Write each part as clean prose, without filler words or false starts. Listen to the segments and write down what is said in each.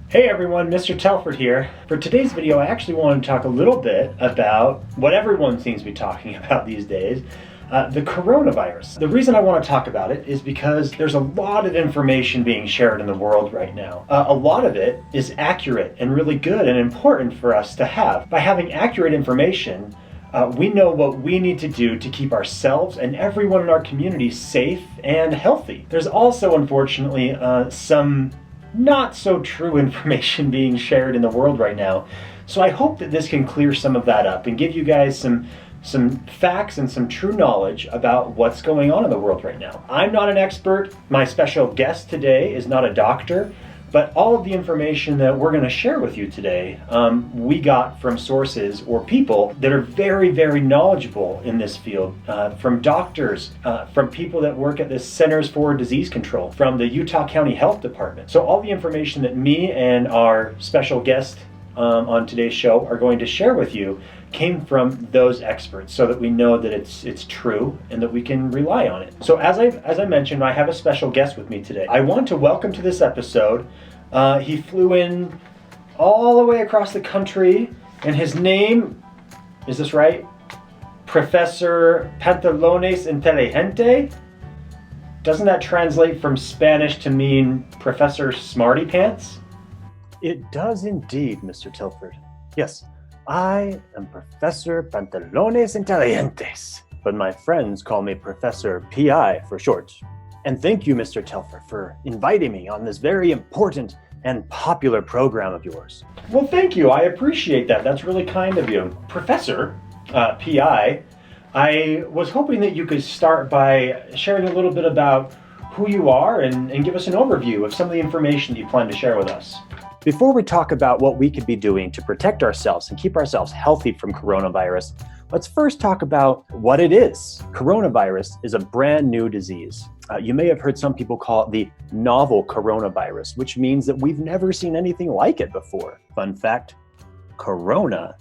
Hey everyone, Mr. Telford here. For today's video, I actually want to talk a little bit about what everyone seems to be talking about these days, the coronavirus. The reason I want to talk about it is because there's a lot of information being shared in the world right now. A lot of it is accurate and really good and important for us to have. By having accurate information, we know what we need to do to keep ourselves and everyone in our community safe and healthy. There's also, unfortunately, some not so true information being shared in the world right now. So I hope that this can clear some of that up and give you guys some facts and some true knowledge about what's going on in the world right now. I'm not an expert. My special guest today is not a doctor, but all of the information that we're going to share with you today, we got from sources or people that are very, very knowledgeable in this field, from doctors, from people that work at the Centers for Disease Control, from the Utah County Health Department. So all the information that me and our special guest on today's show are going to share with you came from those experts, so that we know that it's true and that we can rely on it. So as I mentioned, I have a special guest with me today. I want to welcome to this episode. He flew in all the way across the country, and his name, is this right? Professor Pantalones Inteligente? Doesn't that translate from Spanish to mean Professor Smarty Pants? It does indeed, Mr. Telford. Yes, I am Professor Pantalones Inteligentes, but my friends call me Professor PI for short. And thank you, Mr. Telford, for inviting me on this very important and popular program of yours. Well, thank you. I appreciate that. That's really kind of you. Professor PI, I was hoping that you could start by sharing a little bit about who you are and give us an overview of some of the information that you plan to share with us. Before we talk about what we could be doing to protect ourselves and keep ourselves healthy from coronavirus, let's first talk about what it is. Coronavirus is a brand new disease. You may have heard some people call it the novel coronavirus, which means that we've never seen anything like it before. Fun fact, corona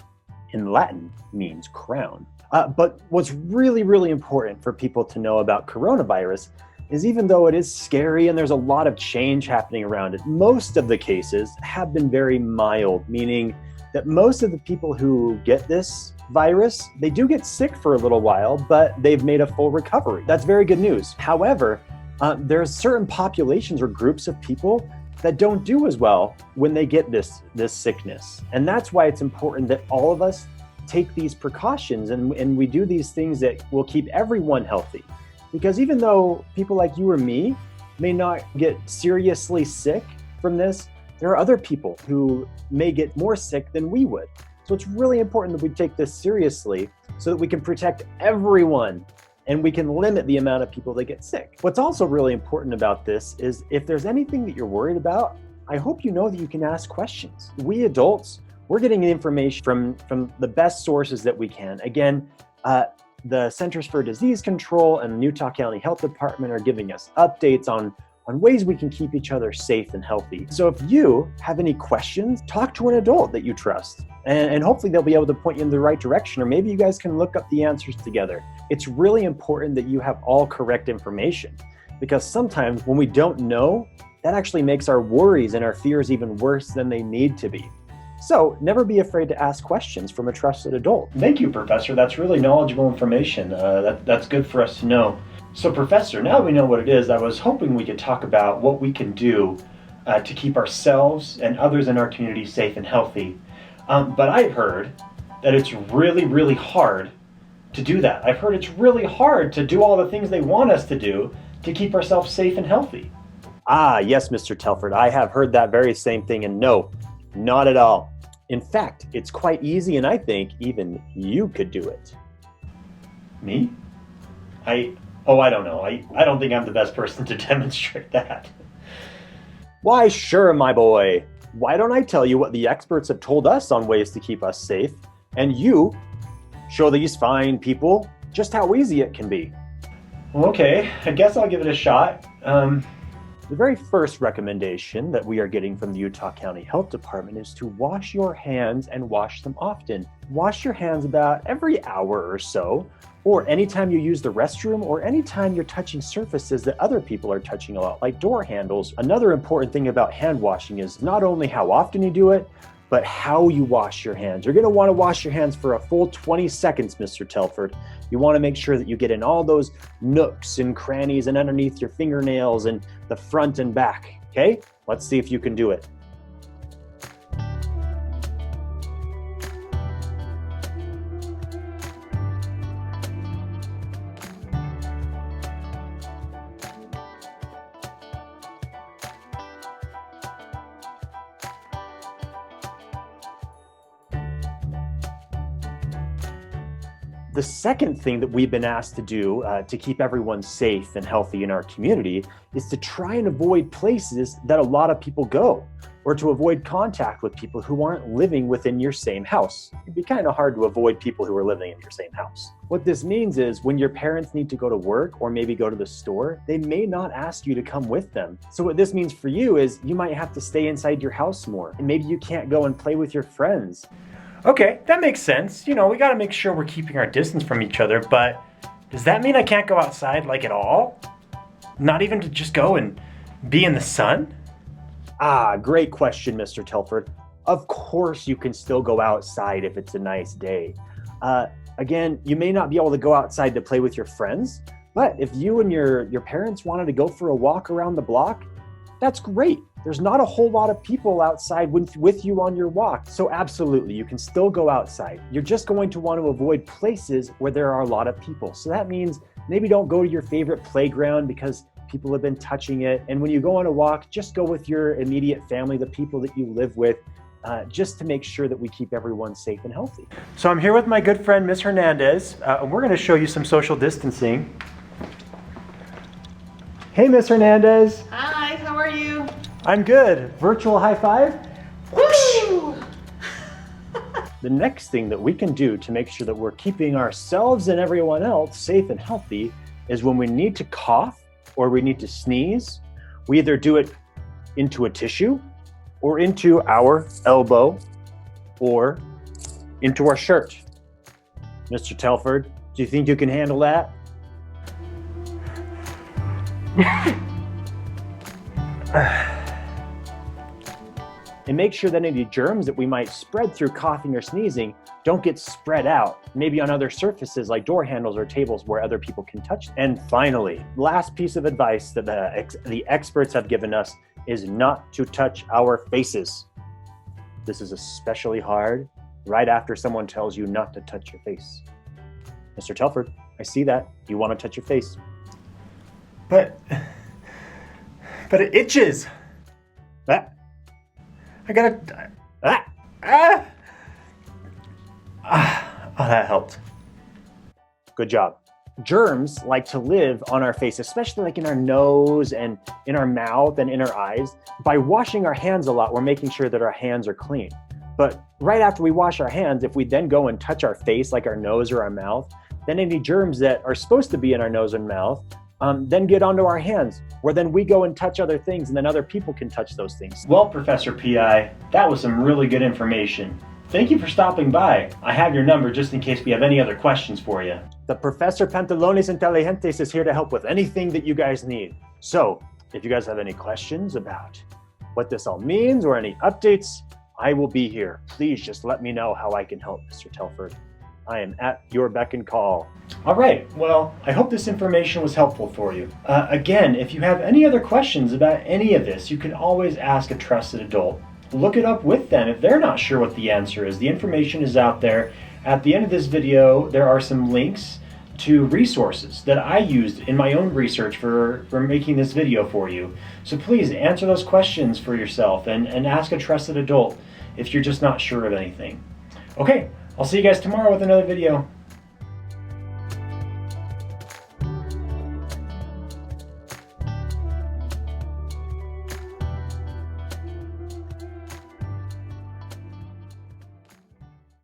in Latin means crown. But what's really, really important for people to know about coronavirus is even though it is scary and there's a lot of change happening around it, most of the cases have been very mild, meaning that most of the people who get this virus, they do get sick for a little while, but they've made a full recovery. That's very good news. However, there's certain populations or groups of people that don't do as well when they get this sickness. And that's why it's important that all of us take these precautions and we do these things that will keep everyone healthy. Because even though people like you or me may not get seriously sick from this, there are other people who may get more sick than we would. So it's really important that we take this seriously so that we can protect everyone and we can limit the amount of people that get sick. What's also really important about this is if there's anything that you're worried about, I hope you know that you can ask questions. We adults, we're getting information from the best sources that we can. Again, the Centers for Disease Control and the Utah County Health Department are giving us updates on ways we can keep each other safe and healthy. So if you have any questions, talk to an adult that you trust, and hopefully they'll be able to point you in the right direction, or maybe you guys can look up the answers together. It's really important that you have all correct information, because sometimes when we don't know, that actually makes our worries and our fears even worse than they need to be. So never be afraid to ask questions from a trusted adult. Thank you, Professor. That's really knowledgeable information. That's good for us to know. So, Professor, now we know what it is, I was hoping we could talk about what we can do to keep ourselves and others in our community safe and healthy. But I've heard that it's really, really hard to do that. I've heard it's really hard to do all the things they want us to do to keep ourselves safe and healthy. Ah, yes, Mr. Telford. I have heard that very same thing, and no, not at all. In fact, it's quite easy, and I think even you could do it. Me? I don't know. I don't think I'm the best person to demonstrate that. Why, sure, my boy. Why don't I tell you what the experts have told us on ways to keep us safe, and you show these fine people just how easy it can be. Well, okay, I guess I'll give it a shot. The very first recommendation that we are getting from the Utah County Health Department is to wash your hands and wash them often. Wash your hands about every hour or so, or anytime you use the restroom, or anytime you're touching surfaces that other people are touching a lot, like door handles. Another important thing about hand washing is not only how often you do it, but how you wash your hands. You're gonna wanna wash your hands for a full 20 seconds, Mr. Telford. You wanna make sure that you get in all those nooks and crannies and underneath your fingernails and the front and back, okay? Let's see if you can do it. The second thing that we've been asked to do to keep everyone safe and healthy in our community is to try and avoid places that a lot of people go, or to avoid contact with people who aren't living within your same house. It'd be kind of hard to avoid people who are living in your same house. What this means is when your parents need to go to work or maybe go to the store, they may not ask you to come with them. So what this means for you is you might have to stay inside your house more, and maybe you can't go and play with your friends. Okay, that makes sense. You know, we gotta make sure we're keeping our distance from each other, but does that mean I can't go outside like at all? Not even to just go and be in the sun? Ah, great question, Mr. Telford. Of course you can still go outside if it's a nice day. Again, you may not be able to go outside to play with your friends, but if you and your parents wanted to go for a walk around the block, that's great. There's not a whole lot of people outside with you on your walk. So absolutely, you can still go outside. You're just going to want to avoid places where there are a lot of people. So that means maybe don't go to your favorite playground because people have been touching it. And when you go on a walk, just go with your immediate family, the people that you live with, just to make sure that we keep everyone safe and healthy. So I'm here with my good friend, Ms. Hernandez. We're gonna show you some social distancing. Hey, Ms. Hernandez. Hi, how are you? I'm good. Virtual high five? Woo! The next thing that we can do to make sure that we're keeping ourselves and everyone else safe and healthy is when we need to cough or we need to sneeze, we either do it into a tissue or into our elbow or into our shirt. Mr. Telford, do you think you can handle that? And make sure that any germs that we might spread through coughing or sneezing don't get spread out, maybe on other surfaces like door handles or tables where other people can touch them. And finally, last piece of advice that the experts have given us is not to touch our faces. This is especially hard right after someone tells you not to touch your face. Mr. Telford, I see that. You want to touch your face. But it itches. Ah, I gotta. ah. Oh, that helped. Good job. Germs like to live on our face, especially like in our nose and in our mouth and in our eyes. By washing our hands a lot, we're making sure that our hands are clean. But right after we wash our hands, if we then go and touch our face, like our nose or our mouth, then any germs that are supposed to be in our nose and mouth then get onto our hands, where then we go and touch other things, and then other people can touch those things. Well, Professor PI, that was some really good information. Thank you for stopping by. I have your number just in case we have any other questions for you. The Professor Pantalones Inteligentes is here to help with anything that you guys need. So, if you guys have any questions about what this all means or any updates, I will be here. Please just let me know how I can help, Mr. Telford. I am at your beck and call. All right, well, I hope this information was helpful for you. Again, if you have any other questions about any of this, you can always ask a trusted adult. Look it up with them if they're not sure what the answer is. The information is out there. At the end of this video, there are some links to resources that I used in my own research for making this video for you. So please answer those questions for yourself and ask a trusted adult if you're just not sure of anything. Okay, I'll see you guys tomorrow with another video.